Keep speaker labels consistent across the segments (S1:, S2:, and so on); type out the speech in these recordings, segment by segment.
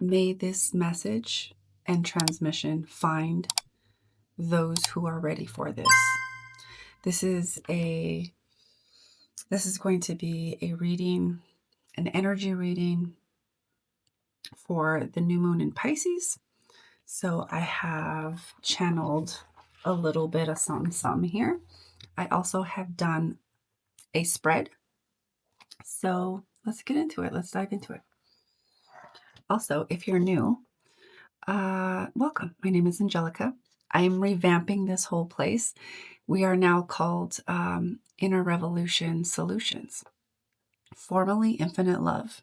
S1: May this message and transmission find those who are ready for this. This is going to be a reading, an energy reading for the new moon in Pisces. So I have channeled a little bit of some here. I also have done a spread. So let's get into it. Let's dive into it. Also, if you're new, welcome. My name is Angelica. I'm revamping this whole place. We are now called Inner Revolution Solutions, formerly Infinite Love,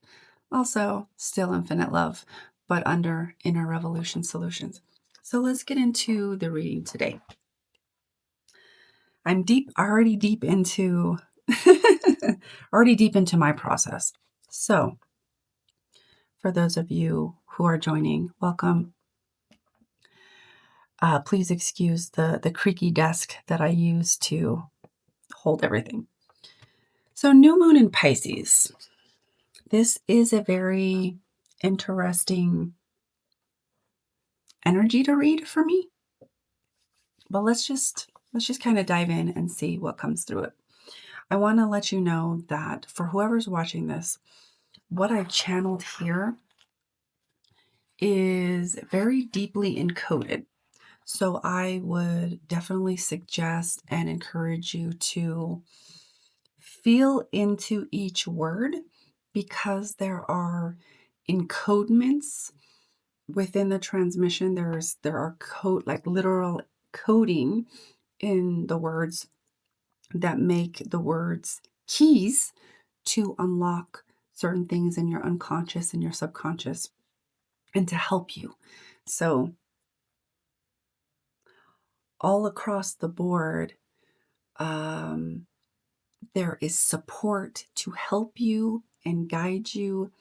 S1: also still Infinite Love, but under Inner Revolution Solutions. So let's get into the reading today. I'm already deep into my process. So for those of you who are joining, welcome. Please excuse the creaky desk that I use to hold everything. So new moon in Pisces. This is a very interesting energy to read for me. But let's just kind of dive in and see what comes through it. I want to let you know that for whoever's watching this, what I've channeled here is very deeply encoded. So I would definitely suggest and encourage you to feel into each word, because there are encodements within the transmission. There are literal coding in the words that make the words keys to unlock certain things in your unconscious and your subconscious, and to help you. So all across the board, there is support to help you and guide you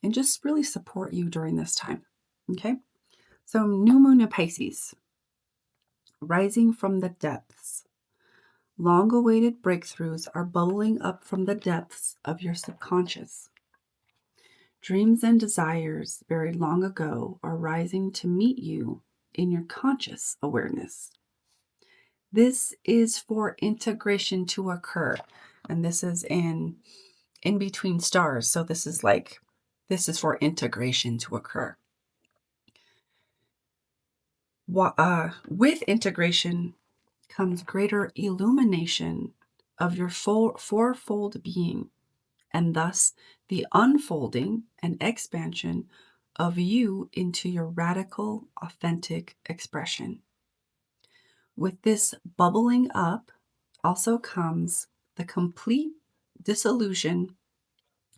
S1: and just really support you during this time. Okay? So new moon in Pisces, rising from the depths. Long-awaited breakthroughs are bubbling up from the depths of your subconscious. Dreams and desires buried long ago are rising to meet you in your conscious awareness. This is for integration to occur. And this is in between stars. So this is for integration to occur. With integration comes greater illumination of your fourfold being, and thus the unfolding and expansion of you into your radical, authentic expression. With this bubbling up also comes the complete dissolution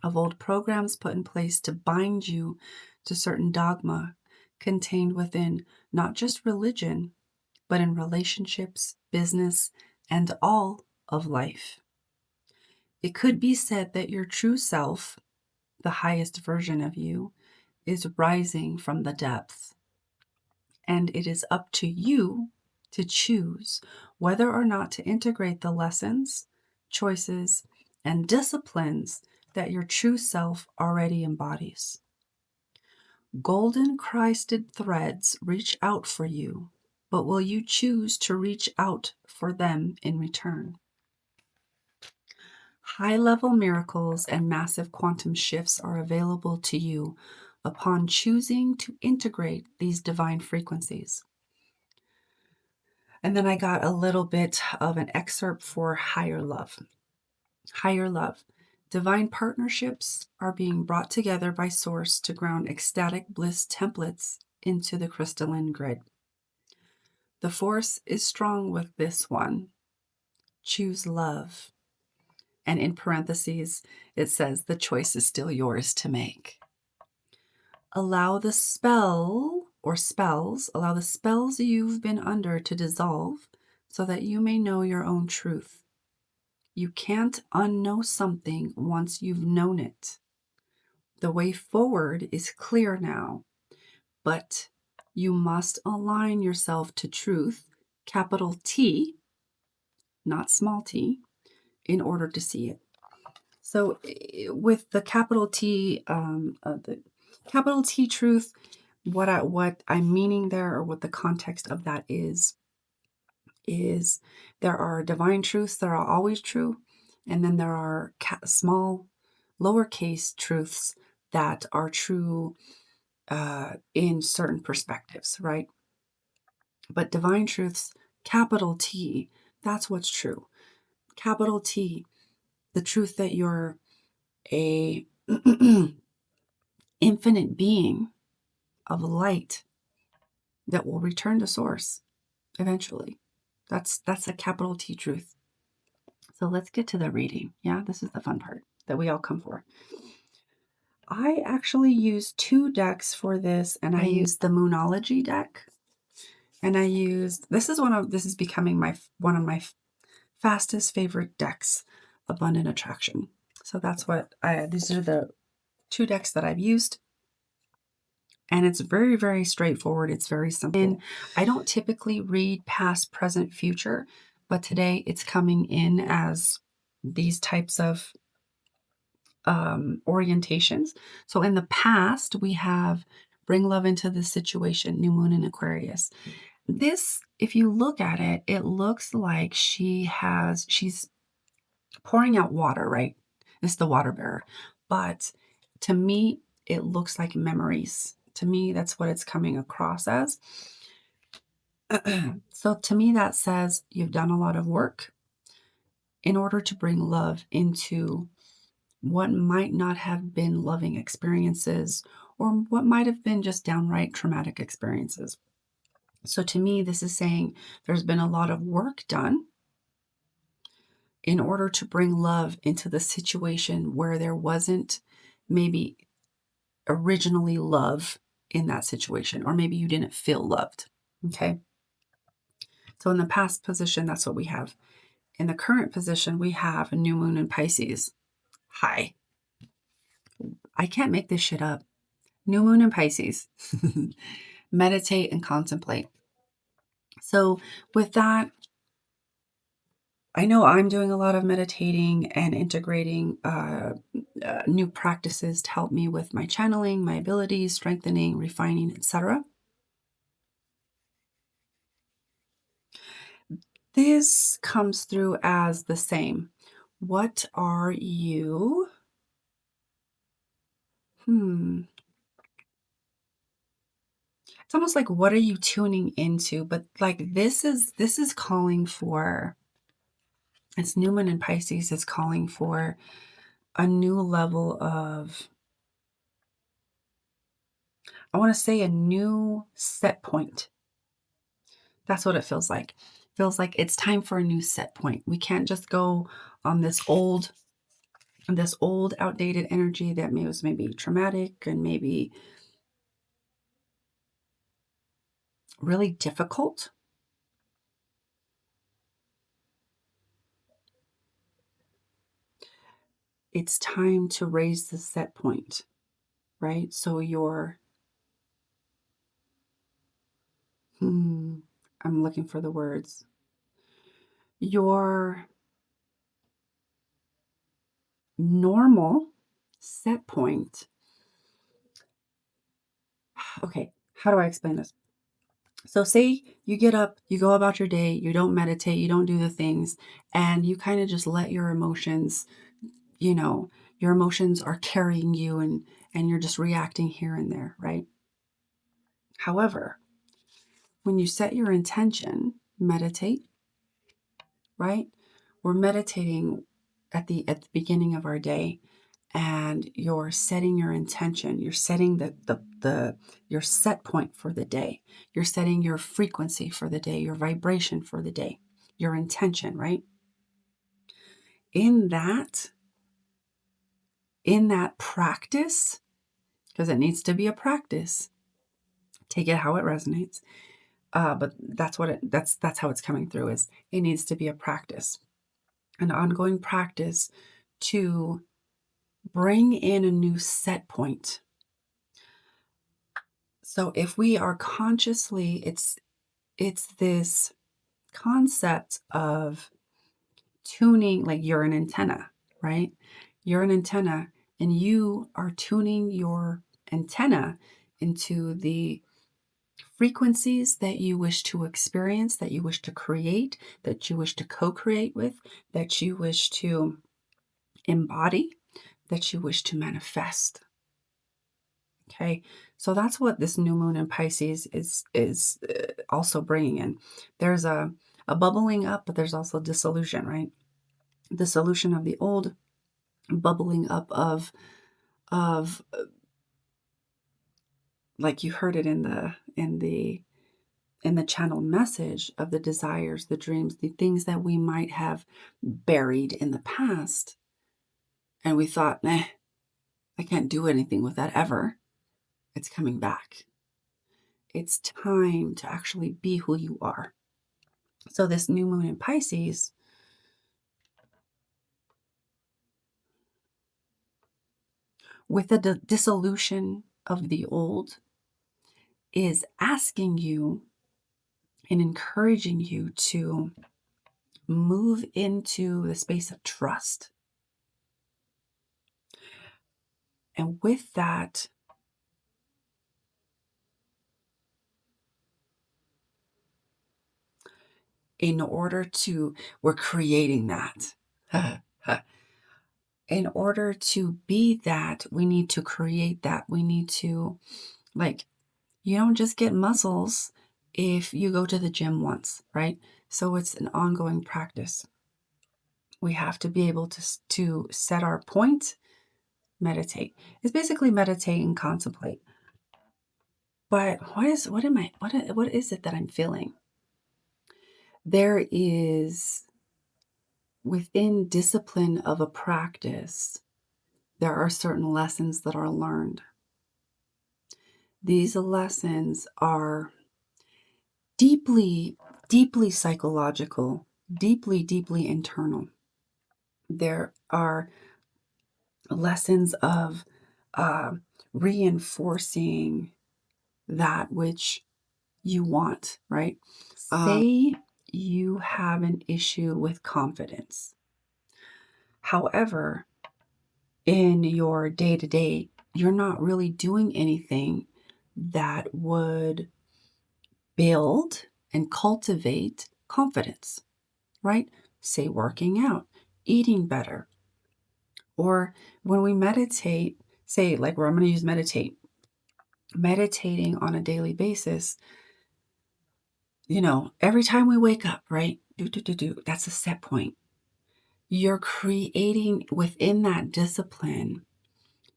S1: of old programs put in place to bind you to certain dogma contained within not just religion, but in relationships, business, and all of life. It could be said that your true self, the highest version of you, is rising from the depths. And it is up to you to choose whether or not to integrate the lessons, choices, and disciplines that your true self already embodies. Golden Christed threads reach out for you, but will you choose to reach out for them in return? High-level miracles and massive quantum shifts are available to you upon choosing to integrate these divine frequencies. And then I got a little bit of an excerpt for higher love. Higher love. Divine partnerships are being brought together by Source to ground ecstatic bliss templates into the crystalline grid. The force is strong with this one. Choose love. And in parentheses, it says the choice is still yours to make. Allow the spells you've been under to dissolve so that you may know your own truth. You can't unknow something once you've known it. The way forward is clear now, but you must align yourself to truth, capital T, not small t, in order to see it. So with the capital T, Capital T truth, what I'm meaning there, or what the context of that is there are divine truths that are always true, and then there are small, lowercase truths that are true in certain perspectives, right? But divine truths, capital T, that's what's true. Capital T, the truth that you're a infinite being of light that will return to source eventually. That's a capital T truth. So let's get to the reading. Yeah, this is the fun part that we all come for. I actually used 2 decks for this, and I used the Moonology deck, and I used this is becoming one of my fastest favorite decks, Abundant Attraction. So that's what these are the 2 decks that I've used. And it's very, very straightforward. It's very simple. And I don't typically read past, present, future, but today it's coming in as these types of orientations. So in the past, we have bring love into the situation, new moon in Aquarius. This, if you look at it, it looks like she's pouring out water, right? It's the water bearer. But to me, it looks like memories. To me, that's what it's coming across as. So to me, that says you've done a lot of work in order to bring love into what might not have been loving experiences, or what might have been just downright traumatic experiences. So to me, this is saying there's been a lot of work done in order to bring love into the situation where there wasn't maybe originally love in that situation, or maybe you didn't feel loved. Okay. So in the past position, that's what we have. In the current position, we have a new moon in Pisces. Hi. I can't make this shit up. New moon in Pisces. Meditate and contemplate. So with that, I know I'm doing a lot of meditating and integrating new practices to help me with my channeling, my abilities, strengthening, refining, etc. This comes through as the same. What are you? It's almost like, what are you tuning into? But like this is calling for, it's New Moon in Pisces is calling for a new level of, I want to say, a new set point. That's what it feels like. It feels like it's time for a new set point. We can't just go on this old outdated energy that was maybe traumatic and maybe really difficult. It's time to raise the set point, right? So I'm looking for the words. Your normal set point. Okay, how do I explain this? So say you get up, you go about your day, you don't meditate, you don't do the things, and you kind of just let your emotions, your emotions are carrying you, and you're just reacting here and there, right? However, when you set your intention, meditate, right? We're meditating at the beginning of our day, and you're setting your intention. You're setting your set point for the day. You're setting your frequency for the day, your vibration for the day, your intention, right? In that practice, because it needs to be a practice. Take it how it resonates. But that's how it's coming through. Is it needs to be a practice, an ongoing practice to bring in a new set point. So if we are consciously, it's this concept of tuning, like you're an antenna, right? You're an antenna, and you are tuning your antenna into the frequencies that you wish to experience, that you wish to create, that you wish to co-create with, that you wish to embody, that you wish to manifest. Okay, so that's what this new moon in Pisces is also bringing in. There's a bubbling up, but there's also dissolution, right? Dissolution of the old, bubbling up of like you heard it in the channeled message of the desires, the dreams, the things that we might have buried in the past, and we thought, I can't do anything with that ever. It's coming back. It's time to actually be who you are. So this new moon in Pisces, with the dissolution of the old, is asking you and encouraging you to move into the space of trust. And with that, we're creating that. In order to be that, we need to create that. We need to, like, you don't just get muscles if you go to the gym once, right? So it's an ongoing practice. We have to be able to set our point, meditate. It's basically meditate and contemplate. But what is it that I'm feeling? There is, within discipline of a practice, there are certain lessons that are learned. These lessons are deeply, deeply psychological, deeply, deeply internal. There are lessons of reinforcing that which you want, right? Say you have an issue with confidence. However, in your day to day, you're not really doing anything that would build and cultivate confidence, right? Say working out, eating better. Or when we meditate, say, like, where I'm going to use meditating on a daily basis, every time we wake up, right? That's a set point. You're creating within that discipline.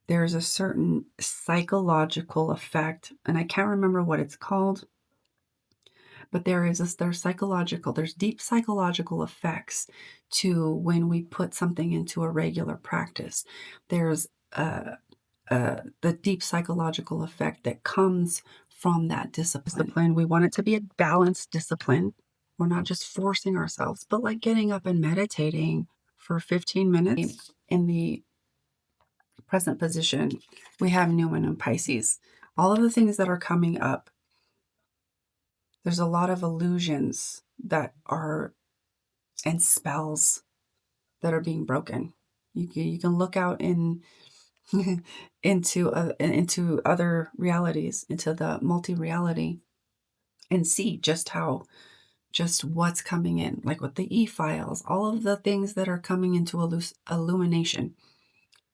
S1: There's a certain psychological effect, and I can't remember what it's called, but there's deep psychological effects to when we put something into a regular practice. There's the deep psychological effect that comes from that discipline. We want it to be a balanced discipline. We're not just forcing ourselves, but like getting up and meditating for 15 minutes in the present position. We have New Moon and Pisces. All of the things that are coming up, there's a lot of illusions that are, and spells that are being broken. You can look out into other realities, into the multi-reality, and see just what's coming in, like with the e-files, all of the things that are coming into illumination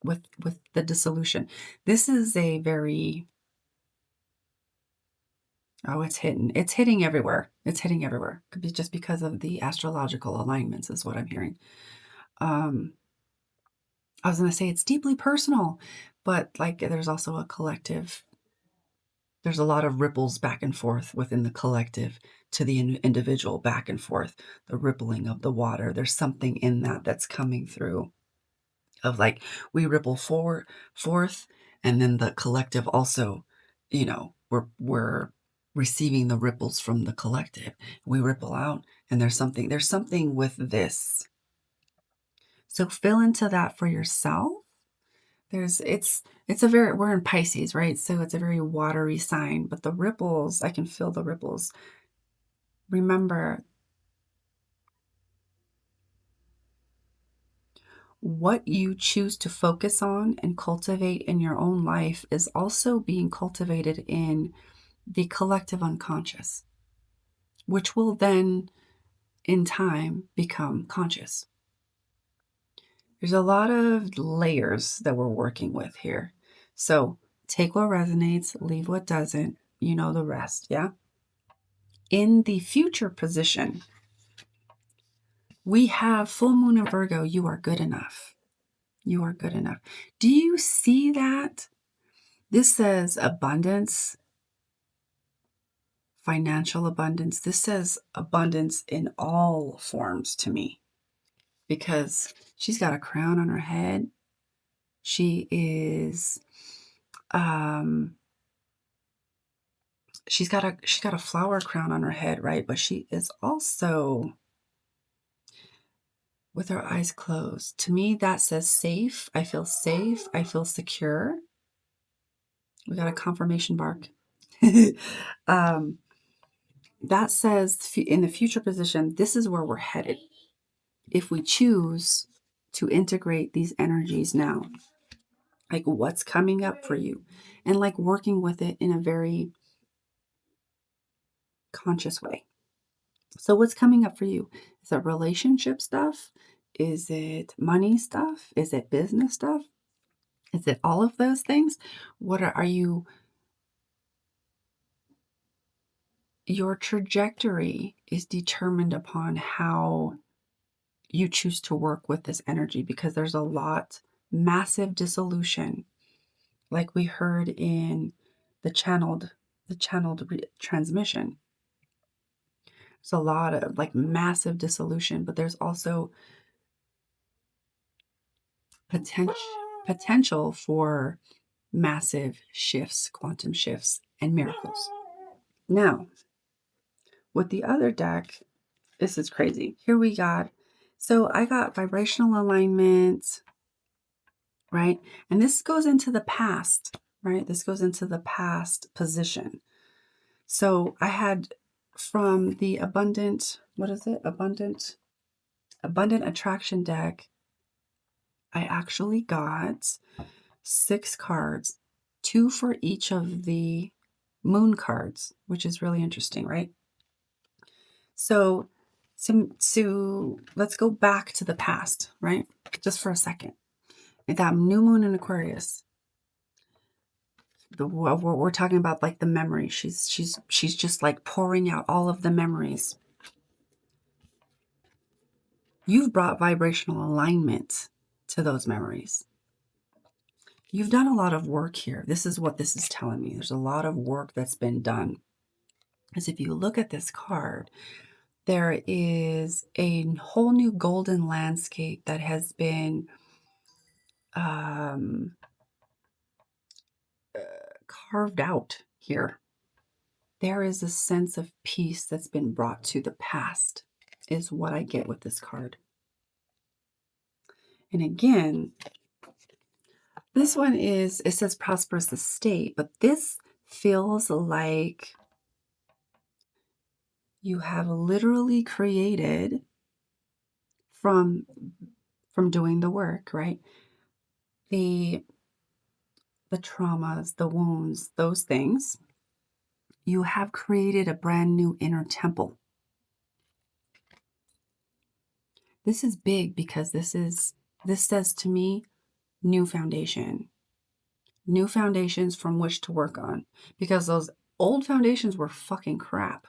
S1: with the dissolution. This is a very, it's hitting everywhere. It's hitting everywhere. Could be just because of the astrological alignments is what I'm hearing. I was going to say it's deeply personal, but like there's also a collective. There's a lot of ripples back and forth within the collective to the individual, back and forth, the rippling of the water. There's something in that that's coming through, of like we ripple forth, and then the collective also, we're receiving the ripples from the collective. We ripple out, and there's something with this. So fill into that for yourself. We're in Pisces, right? So it's a very watery sign, but the ripples, I can feel the ripples. Remember, what you choose to focus on and cultivate in your own life is also being cultivated in the collective unconscious, which will then in time become conscious. There's a lot of layers that we're working with here. So take what resonates, leave what doesn't. You know the rest, yeah? In the future position, we have full moon in Virgo. You are good enough. You are good enough. Do you see that? This says abundance, financial abundance. This says abundance in all forms to me because she's got a crown on her head. She is she's got a flower crown on her head, right? But she is also with her eyes closed. To me, that says safe. I feel safe. I feel secure. We got a confirmation bark. um, that says in the future position, this is where we're headed. If we choose to integrate these energies now, like what's coming up for you, and like working with it in a very conscious way. So, what's coming up for you? Is it relationship stuff? Is it money stuff? Is it business stuff? Is it all of those things? What are you? Your trajectory is determined upon how you choose to work with this energy because there's a lot, massive dissolution, like we heard in the channeled transmission. It's a lot of like massive dissolution, but there's also potential for massive shifts, quantum shifts, and miracles. Now, with the other deck, this is crazy. Here we got, so I got vibrational alignment, right? And this goes into the past, right? This goes into the past position. So I had from the abundant attraction deck, I actually got 6 cards, 2 for each of the moon cards, which is really interesting, right? So let's go back to the past, right? Just for a second. That new moon in Aquarius, we're talking about like the memory. She's just like pouring out all of the memories. You've brought vibrational alignment to those memories. You've done a lot of work here. This is what this is telling me. There's a lot of work that's been done. Because if you look at this card, there is a whole new golden landscape that has been carved out here. There is a sense of peace that's been brought to the past, is what I get with this card. And again, this one it says prosperous estate, but this feels like you have literally created from doing the work, right? The traumas, the wounds, those things, you have created a brand new inner temple. This is big because this says to me new foundation. New foundations from which to work on, because those old foundations were fucking crap.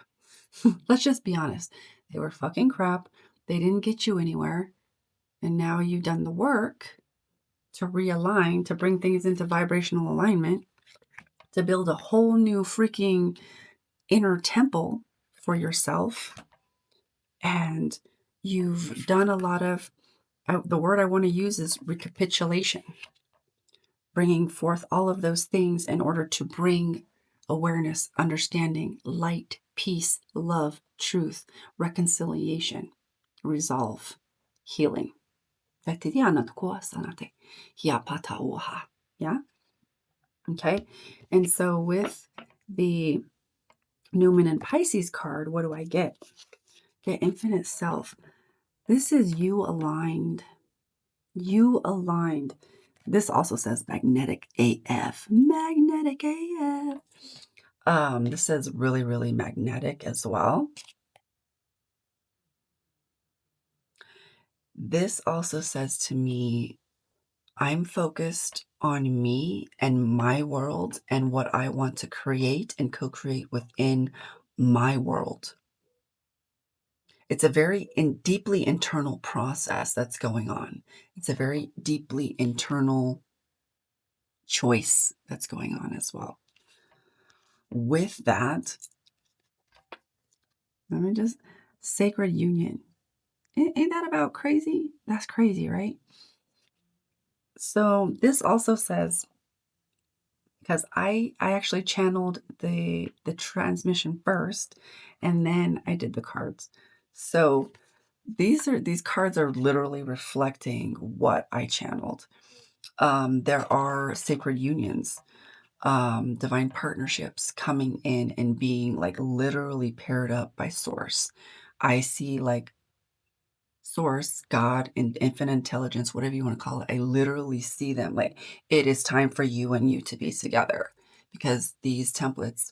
S1: Let's just be honest. They were fucking crap. They didn't get you anywhere. And now you've done the work to realign, to bring things into vibrational alignment, to build a whole new freaking inner temple for yourself. And you've done a lot of, the word I want to use is recapitulation, bringing forth all of those things in order to bring awareness, understanding, light, peace, love, truth, reconciliation, resolve, healing. Yeah? Okay. And so with the Newman and Pisces card, what do I get? Get infinite self. This is you aligned You aligned. This also says magnetic AF. Magnetic AF. This says really, really magnetic as well. This also says to me, I'm focused on me and my world and what I want to create and co-create within my world. It's a very deeply internal process that's going on. It's a very deeply internal choice that's going on as well. With that, let me just, sacred union. Ain't that about crazy? That's crazy, right? So this also says, because I actually channeled the transmission first, and then I did the cards. So these cards are literally reflecting what I channeled. There are sacred unions, divine partnerships coming in and being like literally paired up by source. I see like source, God, and infinite intelligence, whatever you want to call it. I literally see them like it is time for you and you to be together, because these templates,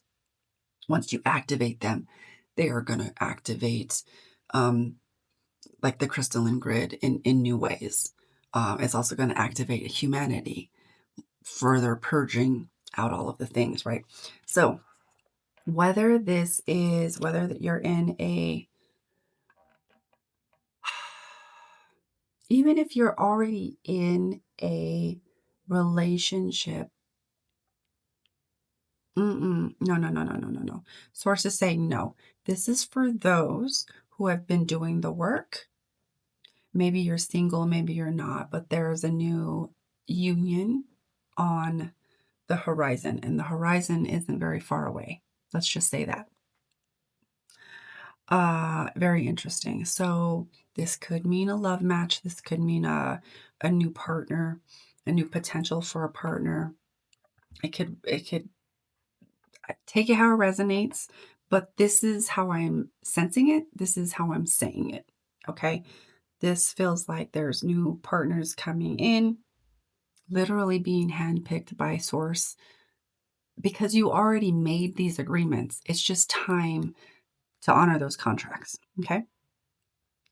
S1: once you activate them, they are going to activate like the crystalline grid in new ways. It's also going to activate humanity, further purging out all of the things, right? So whether you're in a, even if you're already in a relationship, no, no, no, no, no, no, no. Source is saying no. This is for those who have been doing the work. Maybe you're single, maybe you're not, but there's a new union on the horizon, and the horizon isn't very far away. Let's just say that. Very interesting. So this could mean a love match. This could mean a new partner, a new potential for a partner. It could take it how it resonates, but this is how I'm sensing it. This is how I'm saying it. Okay. This feels like there's new partners coming in, literally being handpicked by source, because you already made these agreements. It's just time to honor those contracts. Okay.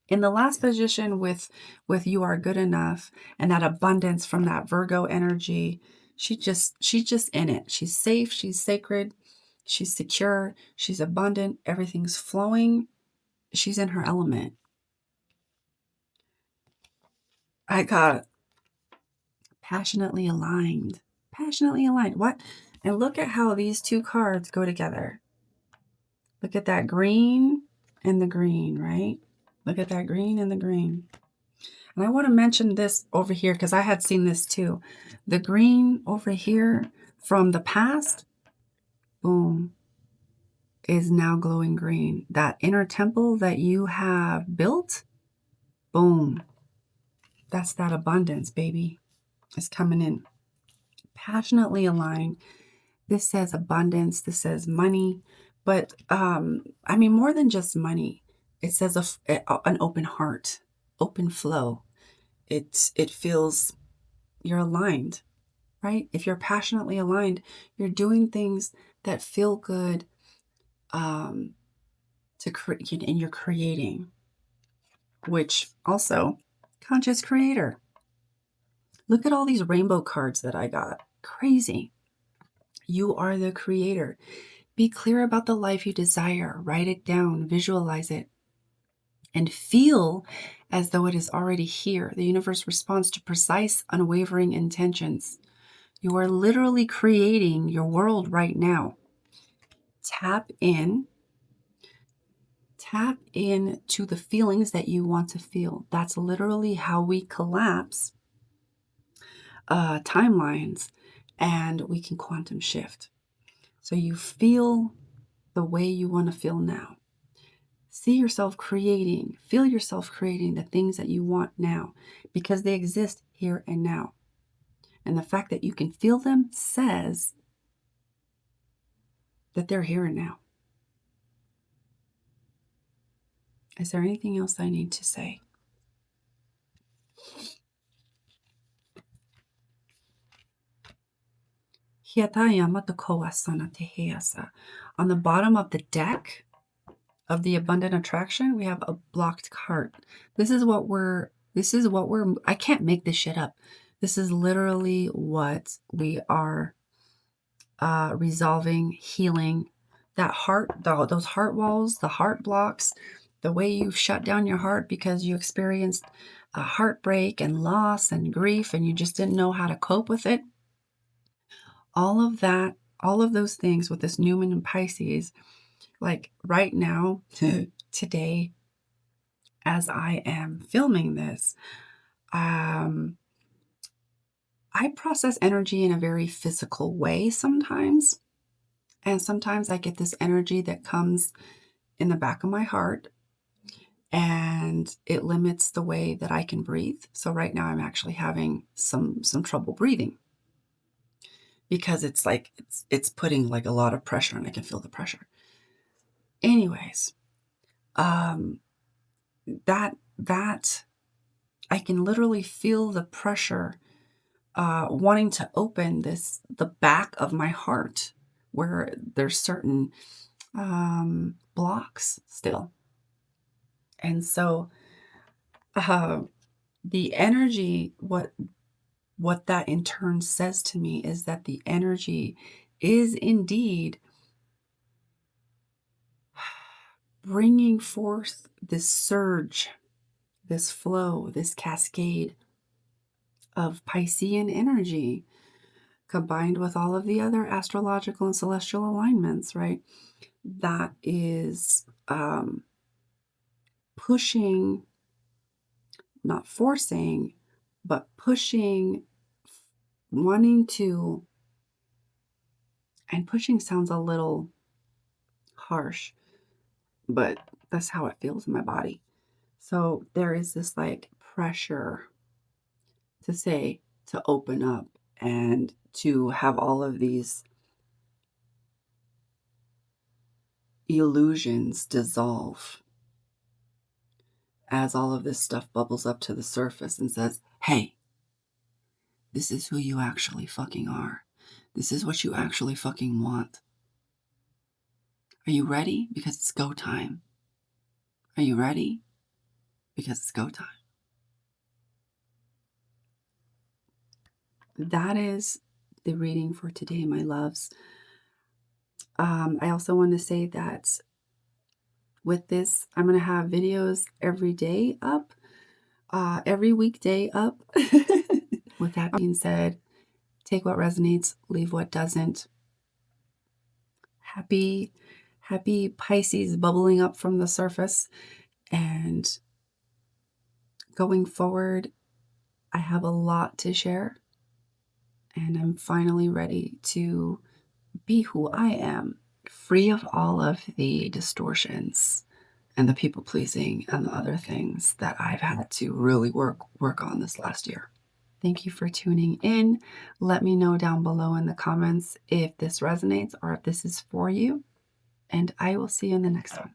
S1: In the last position with you are good enough and that abundance from that Virgo energy, she's just in it. She's safe, she's sacred, she's secure, she's abundant, everything's flowing. She's in her element. I got passionately aligned. Passionately aligned. What? And look at how these two cards go together. Look at that green and the green, right? Look at that green and the green. And I want to mention this over here because I had seen this too. The green over here from the past, boom, is now glowing green. That inner temple that you have built, boom, that's that abundance, baby. It's coming in. Passionately aligned. This says abundance. This says money. But I mean, more than just money. It says an open heart, open flow. It feels you're aligned, right? If you're passionately aligned, you're doing things that feel good, to create, and you're creating, which also conscious creator. Look at all these rainbow cards that I got. Crazy. You are the creator. Be clear about the life you desire. Write it down, visualize it, and feel as though it is already here. The universe responds to precise, unwavering intentions. You are literally creating your world right now. Tap in. Tap in to the feelings that you want to feel. That's literally how we collapse timelines, and we can quantum shift. So you feel the way you want to feel now. See yourself creating, feel yourself creating the things that you want now, because they exist here and now. And the fact that you can feel them says that they're here and now. Is there anything else I need to say? On the bottom of the deck of the abundant attraction, we have a blocked cart. This is what we're, I can't make this shit up. This is literally what we are resolving, healing. That heart, those heart walls, the heart blocks, the way you shut down your heart because you experienced a heartbreak and loss and grief and you just didn't know how to cope with it. All of that, all of those things with this new moon in Pisces, like right now, today, as I am filming this, I process energy in a very physical way sometimes. And sometimes I get this energy that comes in the back of my heart and it limits the way that I can breathe. So right now I'm actually having some trouble breathing because it's like it's putting like a lot of pressure and I can feel the pressure. Anyways, that I can literally feel the pressure wanting to open the back of my heart where there's certain blocks still. And so the energy, what that in turn says to me is that the energy is indeed bringing forth this surge, this flow, this cascade of Piscean energy combined with all of the other astrological and celestial alignments, right? That is pushing, not forcing, but pushing, wanting to, and pushing sounds a little harsh, but that's how it feels in my body. So there is this like pressure to open up and to have all of these illusions dissolve as all of this stuff bubbles up to the surface and says, hey, this is who you actually fucking are. This is what you actually fucking want. Are you ready? Because it's go time. Are you ready? Because it's go time. That is the reading for today, my loves. I also want to say that with this, I'm going to have videos every day up, every weekday up. With that being said, take what resonates, leave what doesn't. Happy Pisces bubbling up from the surface. And going forward, I have a lot to share. And I'm finally ready to be who I am, free of all of the distortions and the people pleasing and the other things that I've had to really work on this last year. Thank you for tuning in. Let me know down below in the comments if this resonates or if this is for you. And I will see you in the next one.